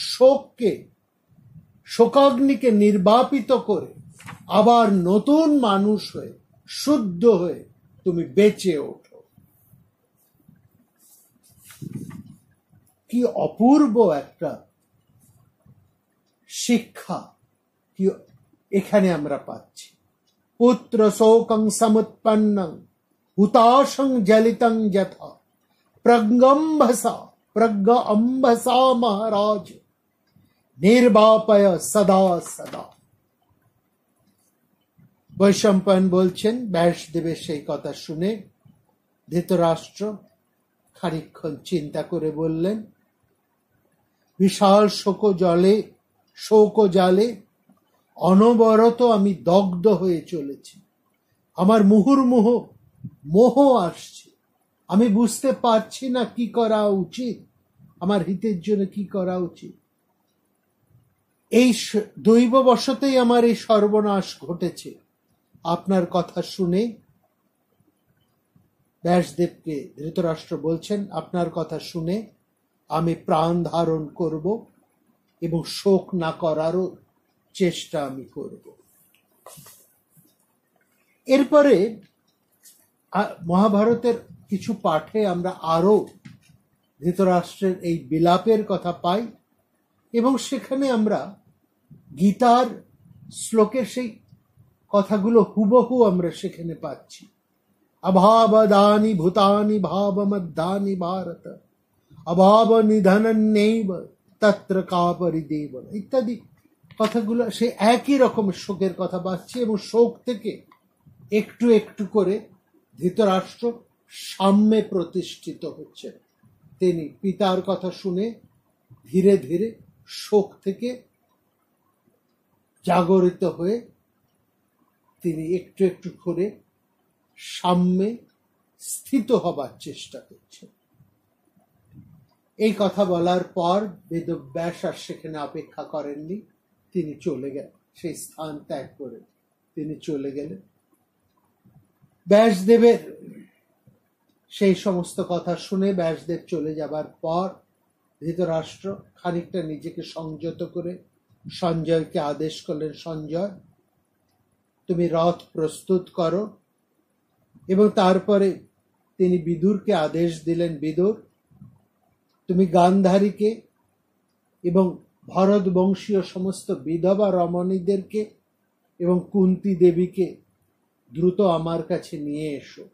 শোকাগ্নিকে নির্বাপিত করে আবার নতুন মানুষ হয়ে শুদ্ধ হয়ে তুমি বেঁচে ওঠো। কি অপূর্ব একটা শিক্ষা কি এখানে আমরা পাচ্ছি। পুত্র শোকং সমুৎপন্নং হুতাশং জ্বলিতং যথা প্রজ্ঞ অম্ভসা মহারাজ নির্বাপয় সদা সদা। বৈশম্পায়ন বলছেন, ব্যাসদেবের সেই কথা শুনে ধৃতরাষ্ট্র খানিকক্ষণ চিন্তা করে বললেন, বিশাল শোক জালে অনবরত আমি দগ্ধ হয়ে চলেছি। আমার মুহুর্মুহ মোহ আসছে, আমি বুঝতে পারছি না কি করা উচিত, আমার হিতের জন্য কি করা উচিত। এই দৈববশতেই আমার এই সর্বনাশ ঘটেছে। আপনার কথা শুনে ব্যাসদেবকে ধৃতরাষ্ট্র বলছেন, আপনার কথা শুনে আমি প্রাণ ধারণ করব এবং শোক না করারও চেষ্টা আমি করব। এরপরে মহাভারতের কিছু পাঠে আমরা আরো ধৃতরাষ্ট্রের এই বিলাপের কথা পাই, এবং সেখানে আমরা গীতার শ্লোকের সেই কথাগুলো হুবহু আমরা সেখানে পাচ্ছি। অভাবদানি ভূতানি ভাবমধ্যানি ভারত, অভাব নিধনন্যৈব তত্র কা পরিদেবন ইত্যাদি কথাগুলো সেই একই রকম শোকের কথা পাচ্ছি। এবং শোক থেকে একটু একটু করে ধৃতরাষ্ট্র সাম্যে প্রতিষ্ঠিত হচ্ছে। তিনি পিতার কথা শুনে ধীরে ধীরে শোক থেকে জাগরিত হয়ে তিনি একটু একটু করে সাম্যে স্থিত হবার চেষ্টা করছেন। এই কথা বলার পর বেদব্যাস আর সেখানে অপেক্ষা করেননি, তিনি চলে গেলেন, সেই স্থান ত্যাগ করে তিনি চলে গেলেন। ব্যাসদেবের সেই সমস্ত কথা শুনে ব্যাসদেব চলে যাবার পর ধৃতরাষ্ট্র খানিকটা নিজেকে সংযত করে সঞ্জয়কে আদেশ করলেন, সঞ্জয় তুমি রথ প্রস্তুত করো। এবং তারপরে তিনি বিদুরকে আদেশ দিলেন, বিদুর তুমি গান্ধারীকে এবং ভরত বংশীয় সমস্ত বিধবা রমণীদেরকে এবং কুন্তী দেবীকে দ্রুত আমার কাছে নিয়ে এসো।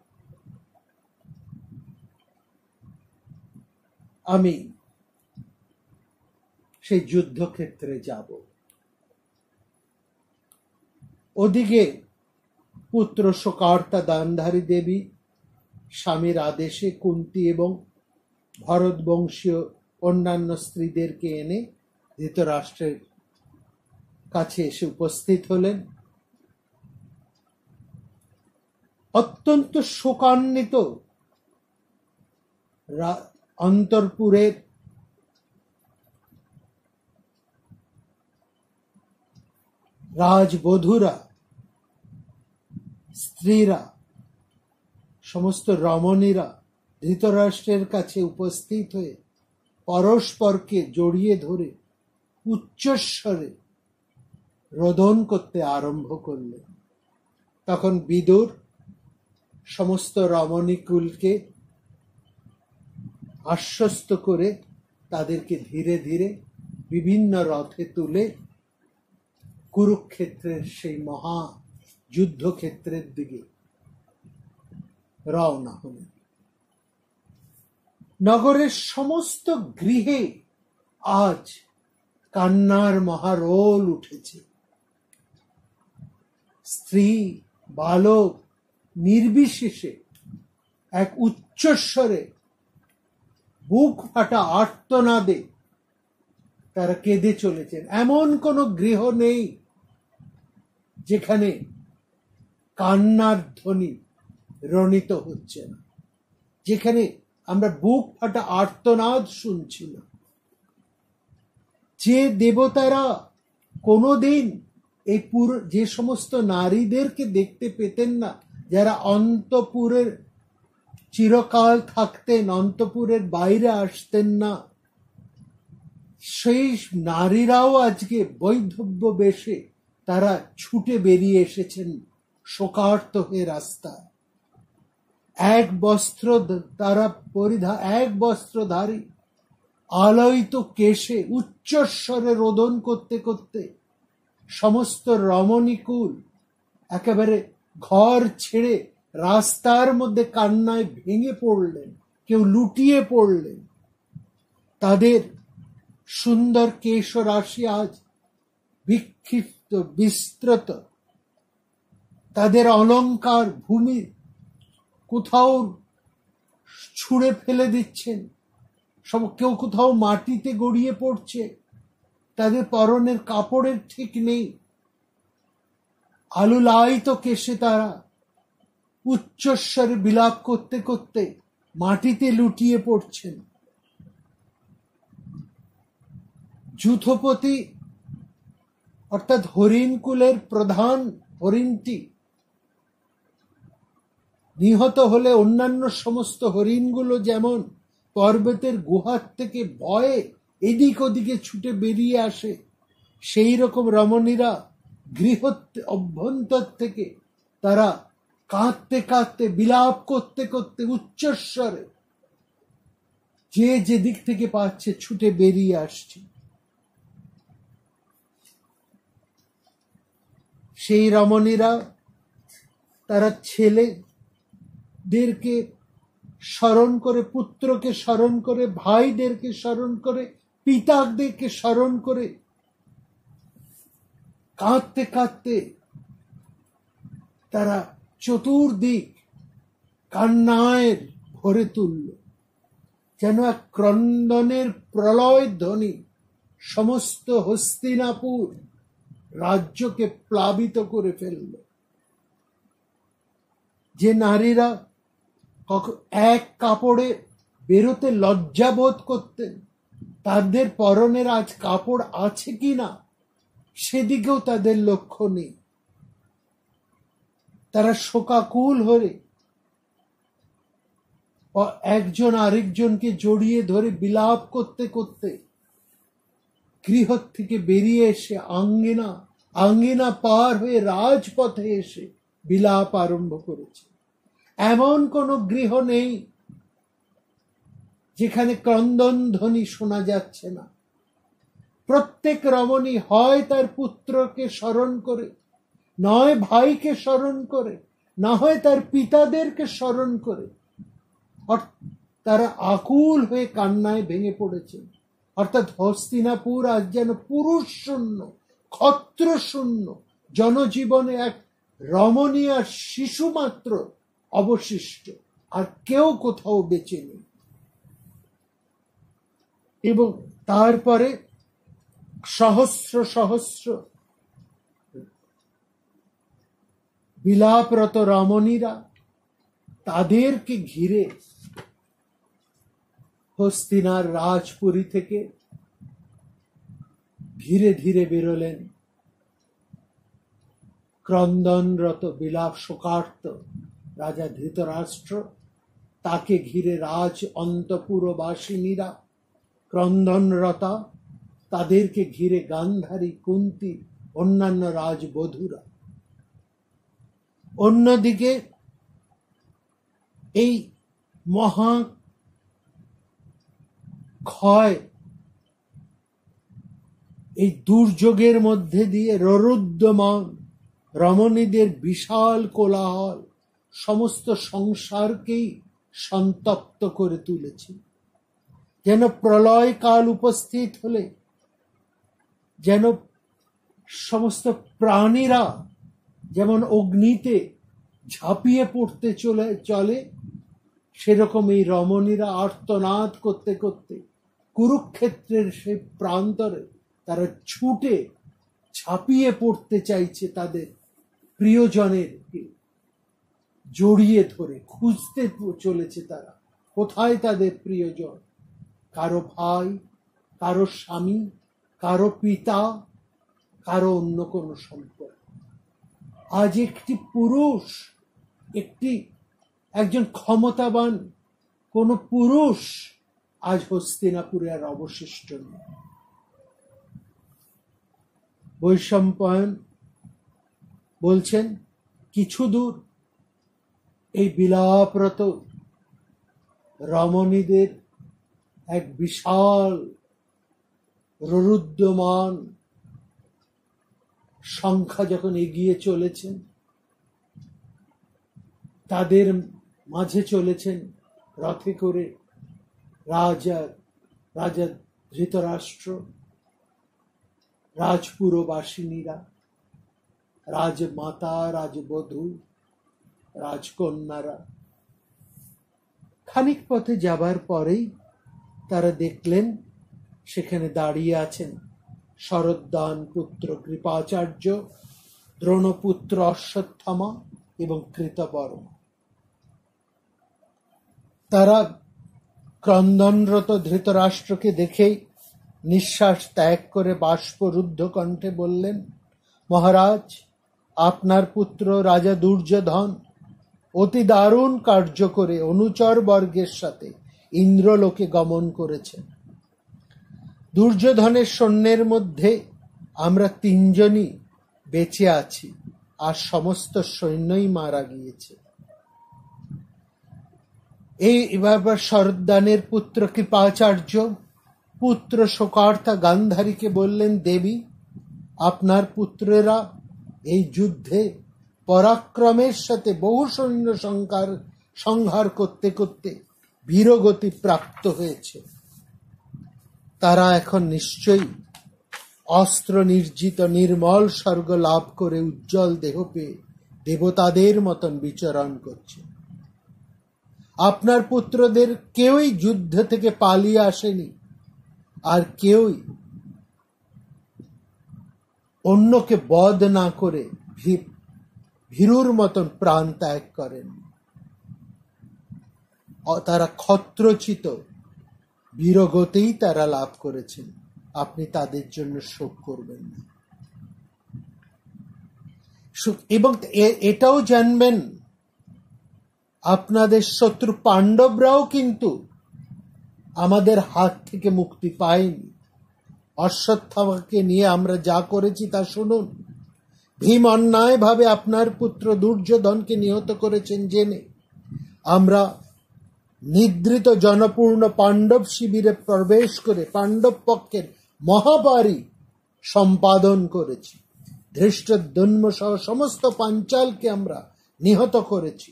আমি সেই যুদ্ধক্ষেত্রে যাব। ওদিকে পুত্র শোকার্তা গান্ধারী দেবী স্বামীর আদেশে কুন্তী এবং ভরত বংশীয় অন্যান্য স্ত্রীদেরকে এনে ধৃতরাষ্ট্রের কাছে এসে উপস্থিত হলেন। অত্যন্ত শোকান্বিত অন্তরপুরের রাজবধূরা, স্ত্রীরা, সমস্ত রমণীরা ধৃতরাষ্ট্রের কাছে উপস্থিত হয়ে পরস্পরকে জড়িয়ে ধরে উচ্চস্বরে রোদন করতে আরম্ভ করলেন। তখন বিদুর সমস্ত রমণীকুলকে আশ্বস্ত করে তাদেরকে ধীরে ধীরে বিভিন্ন রথে তুলে কুরুক্ষেত্রের সেই মহা যুদ্ধক্ষেত্রের দিকে রওনা হলেন। নগরের সমস্ত গৃহে আজ কান্নার মহারোল উঠেছে। স্ত্রী বালক নির্বিশেষে এক উচ্চস্বরে বুক ফাটা আর্তনাদে তারা কেঁদে চলেছেন। এমন কোন গৃহ নেই যেখানে কান্নার ধ্বনি রণিত হচ্ছে না, যেখানে আমরা বুক ফাটা আর্তনাদ শুনছি না। যে দেবতারা কোনোদিন এই যে সমস্ত নারীদেরকে দেখতে পেতেন না, যারা অন্তপুরের চিরকাল থাকতেন, অন্তপুরের বাইরে আসতেন না, সেই নারীরাও আজকে বৈধব্য বেশে তারা ছুটে বেরিয়ে এসেছেন শোকার্ত হয়ে রাস্তায়। এক বস্ত্রধারী আলোয়িত কেশে উচ্চস্বরে রোদন করতে করতে সমস্ত রমণীকুল একেবারে ঘর ছেড়ে রাস্তার মধ্যে কান্নায় ভেঙে পড়লেন, কেউ লুটিয়ে পড়লেন। তাদের সুন্দর কেশরাশি আজ বিক্ষিপ্ত বিস্তৃত, তাদের অলংকার ভূমি কোথাও ছুঁড়ে ফেলে দিচ্ছেন, কেউ কোথাও মাটিতে গড়িয়ে পড়ছে, তাদের পরনের কাপড়ের ঠিক নেই। আলুলায়িত কেশে তারা উচ্চস্বরে বিলাপ করতে করতে মাটিতে লুটিয়ে পড়ছেন। যূথপতি অর্থাৎ হরিণকুলের প্রধান হরিণটি নিহত হলে অন্যান্য সমস্ত হরিণগুলো যেমন পর্বতের গুহার থেকে ভয়ে এদিক ওদিকে ছুটে বেরিয়ে আসে, সেই রকম রমণীরা গৃহ অভ্যন্তর থেকে তারা কাঁদতে কাঁদতে বিলাপ করতে করতে উচ্চস্বরে যে যেদিক থেকে পাচ্ছে ছুটে বেরিয়ে আসছে। সেই রমণীরা তারা ছেলেদেরকে স্মরণ করে, পুত্রকে স্মরণ করে, ভাইদেরকে স্মরণ করে, পিতাদেরকে স্মরণ করে কাঁদতে কাঁদতে তারা চতুর্দিক কান্নায় ভরে তুলল, যেন এক ক্রন্দনের প্রলয় ধ্বনি সমস্ত হস্তিনাপুর রাজ্যকে প্লাবিত করে ফেলল। যে নারীরা এক কাপড়ে বেরোতে লজ্জাবোধ করতেন, তাদের পরনের আজ কাপড় আছে কিনা সেদিকেও তাদের লক্ষ্য নেই। তারা শোকাকুল হয়ে একজন আরেকজনকে জড়িয়ে ধরে বিলাপ করতে করতে গৃহ থেকে বেরিয়ে এসে আঙ্গিনা পার হয়ে রাজপথে এসে বিলাপ আরম্ভ করেছে। এমন কোন গৃহ নেই যেখানে ক্রন্দন ধ্বনি শোনা যাচ্ছে না। প্রত্যেক রমণী হয় তার পুত্রকে স্মরণ করে, নয় ভাইকে স্মরণ করে, না হয় তার পিতাদেরকে স্মরণ করে তারা আকুল হয়ে কান্নায় ভেঙে পড়েছে। অর্থাৎ হস্তিনাপুর আজ যেন পুরুষ শূন্য, ক্ষত্র শূন্য, জনজীবনে এক রমণী আর শিশু মাত্র অবশিষ্ট, আর কেউ কোথাও বেঁচে নেই। এবং তারপরে সহস্র সহস্র বিলাপরত রমণীরা তাদেরকে ঘিরে হস্তিনার রাজপুরী থেকে ধীরে ধীরে বেরোলেন ক্রন্দনরত বিলাপ শোকার্ত রাজা ধৃতরাষ্ট্র। তাকে ঘিরে রাজ অন্তপুরবাসিনীরা ক্রন্দনরতা, তাদেরকে ঘিরে গান্ধারী, কুন্তী, অন্যান্য রাজবধূরা। অন্যদিকে এই মহা ক্ষয়, এই দুর্যোগের মধ্যে দিয়ে ররুদ্যমান রমণীদের বিশাল কোলাহল সমস্ত সংসারকেই সন্তপ্ত করে তুলেছে। যেন প্রলয় কাল উপস্থিত হলে যেন সমস্ত প্রাণীরা যেমন অগ্নিতে ঝাঁপিয়ে পড়তে চলে, সেরকম এই রমণীরা আর্তনাদ করতে করতে কুরুক্ষেত্রের সেই প্রান্তরে তারা ছুটে ঝাঁপিয়ে পড়তে চাইছে, তাদের প্রিয়জনের জড়িয়ে ধরে খুঁজতে চলেছে তারা কোথায় তাদের প্রিয়জন। কারো ভাই, কারো স্বামী, কারো পিতা, কারো অন্য কোনো সম্পর্ক। আজ একটি পুরুষ, একজন ক্ষমতাবান কোন পুরুষ আজ হস্তিনাপুরে আর অবশিষ্ট নেই। বৈশম্পায়ন বলছেন কিছু দূর এই বিলাপরত রমণীদের এক বিশাল ররুদ্যমান সংখ্যা যখন এগিয়ে চলেছেন, তাদের মাঝে চলেছেন রথে করে রাজা ধৃতরাষ্ট্র, রাজপুরবাসিনীরা, রাজমাতা, রাজবধূ, রাজকন্যারা। খানিক পথে যাবার পরেই তারা দেখলেন সেখানে দাঁড়িয়ে আছেন শরদ্দান পুত্র কৃপাচার্য, দ্রোণপুত্র অশ্বত্থামা এবং কৃতবর্মা। তারা ক্রন্দনরত ধৃতরাষ্ট্রকে দেখেই নিঃশ্বাস ত্যাগ করে বাষ্পরুদ্ধ কণ্ঠে বললেন, মহারাজ, আপনার পুত্র রাজা দুর্যোধন অতি দারুণ কার্য করে অনুচর বর্গের সাথে ইন্দ্রলোকে গমন করেছেন। দুর্যোধনের সৈন্যের মধ্যে আমরা 3 জনই বেঁচে আছি, আর সমস্ত সৈন্যই মারা গিয়েছে। এই এবার শরদ্দানের পুত্র কৃপাচার্য পুত্র শোকার্তা গান্ধারীকে বললেন, দেবী, আপনার পুত্রেরা এই যুদ্ধে পরাক্রমের সাথে বহু সৈন্য সংহার করতে করতে বীরগতি প্রাপ্ত হয়েছে। তারা এখন নিশ্চয়ই অস্ত্র নির্জিত নির্মল স্বর্গ লাভ করে উজ্জ্বল দেহ পেয়ে দেবতাদের মতন বিচরণ করছে। আপনার পুত্রদের কেউই যুদ্ধ থেকে পালিয়ে আসেনি, আর কেউই অন্যকে বধ না করে ভীরুর মতন প্রাণ ত্যাগ করেন। তারা ক্ষত্রচিত বীরগতেই তারা লাভ করেছেন। আপনি তাদের জন্য শোক করবেন না। এবং এটাও জানবেন, আপনাদের শত্রু পাণ্ডবরাও কিন্তু আমাদের হাত থেকে মুক্তি পায়নি। অশ্বত্থামাকে নিয়ে আমরা যা করেছি তা শুনুন। ভীম অন্যায় ভাবে আপনার পুত্র দুর্যোধনকে নিহত করেছেন জেনে আমরা নিদ্রিত জনপূর্ণ পাণ্ডব শিবিরে প্রবেশ করে পাণ্ডব পক্ষের মহাপারি সম্পাদন করেছি। ধৃষ্টদ্যুম্ন সহ সমস্ত পাঞ্চালকে আমরা নিহত করেছি,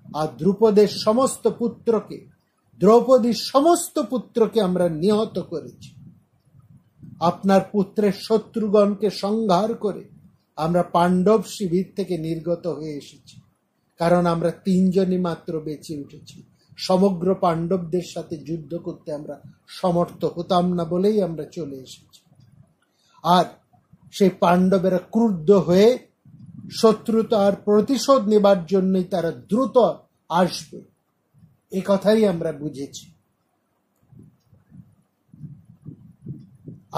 আর দ্রুপদের সমস্ত পুত্রকে, দ্রৌপদীর সমস্ত পুত্রকে আমরা নিহত করেছি। আপনার পুত্রের শত্রুগণকে সংহার করে আমরা পাণ্ডব শিবির থেকে নির্গত হয়ে এসেছি, কারণ আমরা তিনজনই মাত্র বেঁচে উঠেছি। সমগ্র পাণ্ডবদের সাথে যুদ্ধ করতে আমরা সমর্থ হতাম না বলেই আমরা চলে এসেছি। আর সেই পাণ্ডবেরা ক্রুদ্ধ হয়ে শত্রুতার প্রতিশোধ নেবার জন্যই তারা দ্রুত আসবে, এ কথাই আমরা বুঝেছি।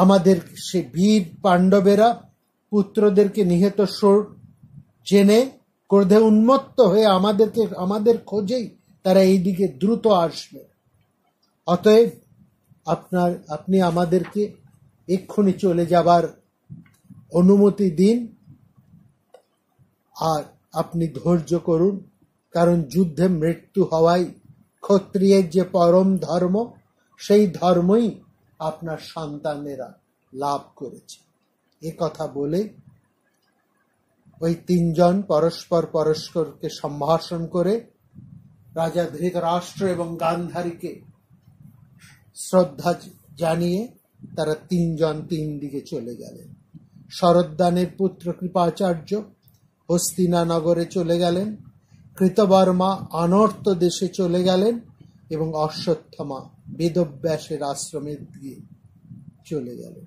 আমাদের সে বীর পাণ্ডবেরা পুত্রদেরকে নিহত জেনে ক্রোধে উন্মত্ত হয়ে আমাদের খোঁজেই তারা এইদিকে দ্রুত আসবে। অতএব আপনি আমাদেরকে এক্ষুনি চলে যাবার অনুমতি দিন, আর আপনি ধৈর্য করুন, কারণ যুদ্ধে মৃত্যু হওয়াই ক্ষত্রিয়ের যে পরম ধর্ম, সেই ধর্মই আপনার সন্তানেরা লাভ করেছে। এ কথা বলে ওই তিনজন পরস্পরকে সম্ভাষণ করে রাজা ধৃতরাষ্ট্র এবং গান্ধারীকে শ্রদ্ধা জানিয়ে তারা তিনজন তিন দিকে চলে গেলেন। শরদ্দানের পুত্র কৃপাচার্য হস্তিনানগরে চলে গেলেন, কৃতবর্মা অনর্ত দেশে চলে গেলেন এবং অশ্বত্থামা বেদব্যাসের আশ্রমে দিয়ে চলে গেলেন।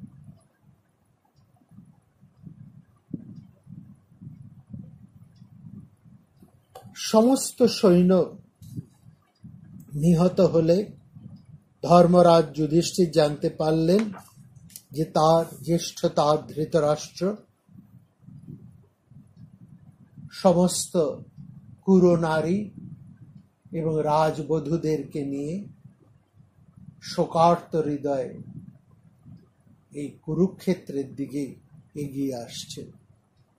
সমস্ত সৈন্য নিহত হলে ধর্মরাজ যুধিষ্ঠির জানতে পারলেন যে তার জ্যেষ্ঠ তার ধৃতরাষ্ট্র সমস্ত কুরনারী এবং রাজবধূদেরকে নিয়ে শোকার্ত হৃদয়ে এই কুরুক্ষেত্রের দিকে এগিয়ে আসছে।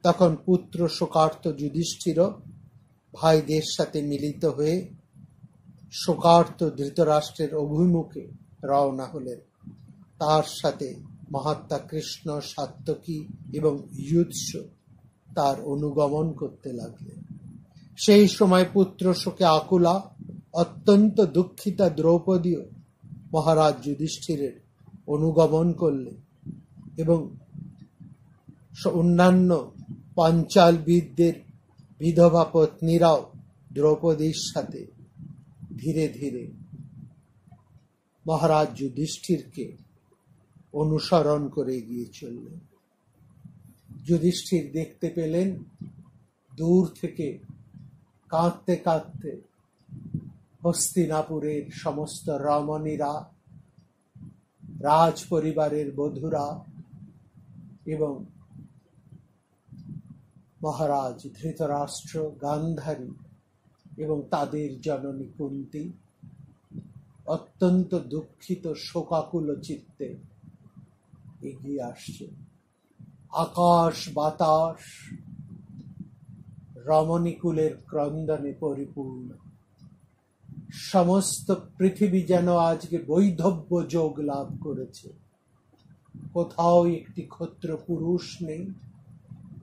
তখন পুত্র শোকার্ত যুধিষ্ঠির ভাইদের সাথে মিলিত হয়ে শোকার্ত ধৃতরাষ্ট্রের অভিমুখে রওনা হলেন। তার সাথে মহাত্মা কৃষ্ণ, সাত্যকী এবং ইয়ুৎস তার অনুগমন করতে লাগলেন। সেই সময় পুত্র শোকে আকুলা অত্যন্ত দুঃখিতা দ্রৌপদীও মহারাজ যুধিষ্ঠিরের অনুগমন করলেন এবং অন্যান্য পাঞ্চাল বীরদের বিধবা পত্নীরাও দ্রৌপদীর সাথে ধীরে ধীরে মহারাজ যুধিষ্ঠিরকে অনুসরণ করে এগিয়ে চললেন। যুধিষ্ঠির দেখতে পেলেন দূর থেকে কাঁদতে কাঁদতে হস্তিনাপুরের সমস্ত রমণীরা, রাজ পরিবারের বধূরা এবং মহারাজ ধৃতরাষ্ট্র, গান্ধারী এবং তাদের জননী কুন্তী অত্যন্ত দুঃখিত শোকাকুল চিত্তে এগিয়ে আসছে। আকাশ বাতাস রমণীকুলের ক্রন্দনে পরিপূর্ণ। সমস্ত পৃথিবী যেন আজকে বৈধব্য যোগ লাভ করেছে। কোথাও একটি ক্ষত্র পুরুষ নেই,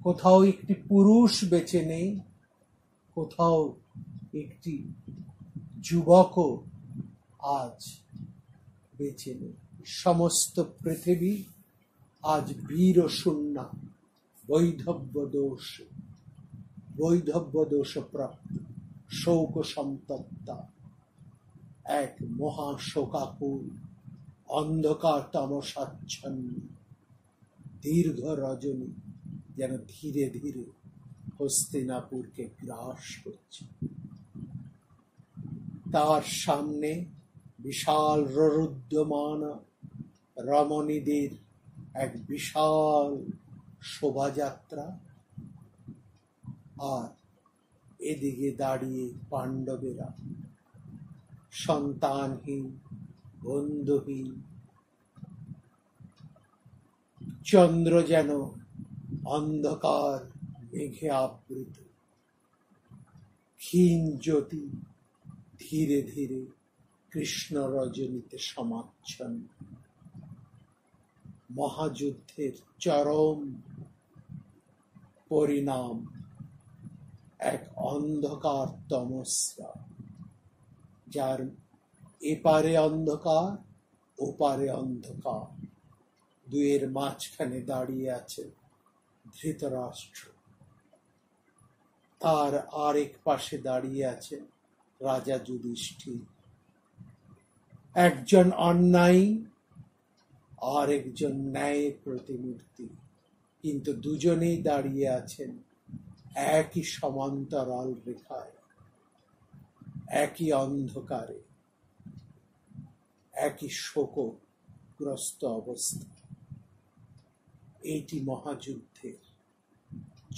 কোথাও একটি পুরুষ বেঁচে নেই, কোথাও একটি যুবকও আজ বেঁচে নেই। সমস্ত পৃথিবী আজ বীর শূন্যা, বৈধব্য দোষ প্রাপ্ত, শোক সন্তপ্তা, এক মহাশোকাকুল অন্ধকার তামসাচ্ছন্ন দীর্ঘ রজনী যেন ধীরে ধীরে হস্তিনাপুরকে গ্রাস করছে। তার সামনে বিশাল রুদ্ধমান রমণীদের এক বিশাল শোভাযাত্রা, আর এদিকে দাঁড়িয়ে পাণ্ডবেরা সন্তানহীন, বন্ধুহীন। চন্দ্র যেন অন্ধকার মেঘে আবৃত, ক্ষীণ জ্যোতি ধীরে ধীরে কৃষ্ণ রজনীতে সমাচ্ছন্ন। মহাযুদ্ধের চরম পরিণাম এক অন্ধকার তমস্যা, যার এপারে অন্ধকার ওপারে অন্ধকার, দুয়ের মাঝখানে দাঁড়িয়ে আছে ধৃতরাষ্ট্র, তার আরেক পাশে দাঁড়িয়ে আছে রাজা যুধিষ্ঠির। একজন অন্যায় আর একজন ন্যায়ের প্রতিমূর্তি, কিন্তু দুজনেই দাঁড়িয়ে আছেন একই সমান্তরাল রেখায়, একই অন্ধকারে, একই শোকগ্রস্ত অবস্থা। এইটি মহাযুদ্ধের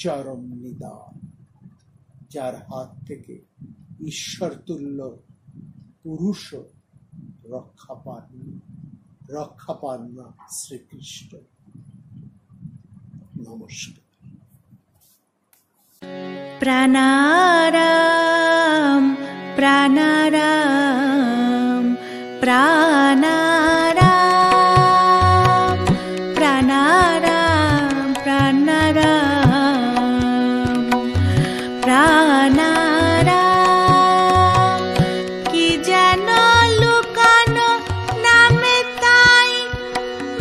চরম নিদান, যার হাত থেকে ঈশ্বরতুল্য পুরুষও রক্ষা পান না শ্রীকৃষ্ণ। নমস্কার। প্রাণারাম প্রাণারাম প্রাণারাম প্রাণারাম প্রাণারাম প্রাণারাম। কি যেন লুকানো নামে তাই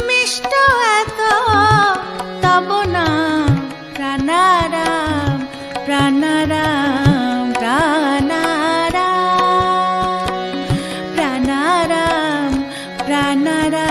মিষ্ট এত তব নাম। প্রাণারাম প্রাণারাম প্রাণারাম প্রাণারাম প্রাণারাম।